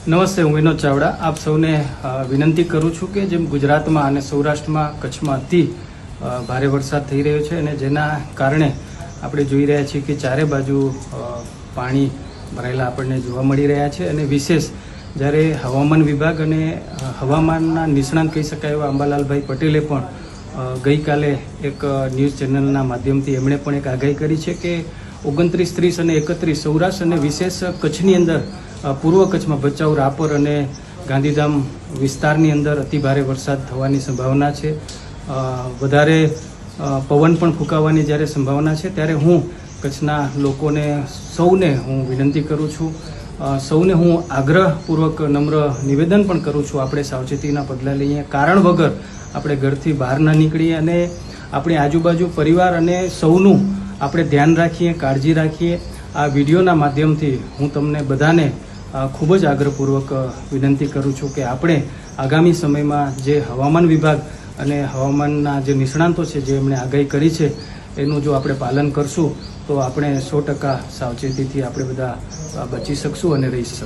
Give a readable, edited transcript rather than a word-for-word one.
નમસ્તે, હું વિનોદ ચાવડા આપ સૌને વિનંતી કરું છું કે જેમ ગુજરાતમાં અને સૌરાષ્ટ્રમાં કચ્છમાં અતિ ભારે વરસાદ થઈ રહ્યો છે અને જેના કારણે આપણે જોઈ રહ્યા છીએ કે ચારે બાજુ પાણી ભરાયેલા આપણને જોવા મળી રહ્યા છે અને વિશેષ જ્યારે હવામાન વિભાગ અને હવામાનના નિષ્ણાંત કહી શકાય એવા અંબાલાલભાઈ પટેલે પણ ગઈકાલે એક ન્યૂઝ ચેનલના માધ્યમથી એમણે પણ એક આગાહી કરી છે કે 29, 30 અને 31 સૌરાષ્ટ્ર અને વિશેષ કચ્છની અંદર પૂર્વ કચ્છમાં ભચાઉ, રાપર અને ગાંધીધામ વિસ્તારની અંદર અતિભારે વરસાદ થવાની સંભાવના છે. વધારે પવન પણ ફૂંકાવાની જ્યારે સંભાવના છે ત્યારે હું કચ્છના લોકોને સૌને હું વિનંતી કરું છું, સૌને હું આગ્રહપૂર્વક નમ્ર નિવેદન પણ કરું છું, આપણે સાવચેતીના પગલાં લઈએ, કારણ વગર આપણે ઘરથી બહાર ના નીકળીએ અને આપણી આજુબાજુ પરિવાર અને સૌનું આપણે ધ્યાન રાખીએ, કાળજી રાખીએ. આ વિડીયોના માધ્યમથી હું તમને બધાને ખૂબ જ આગ્રહપૂર્વક વિનંતી કરું છું કે આપણે આગામી સમયમાં જે હવામાન વિભાગ અને હવામાનના જે નિષ્ણાંતો છે જે એમણે આગાહી કરી છે એનું જો આપણે પાલન કરશું તો આપણે 100% સાવચેતીથી આપણે બધા બચી શકશું અને રહી શકશું.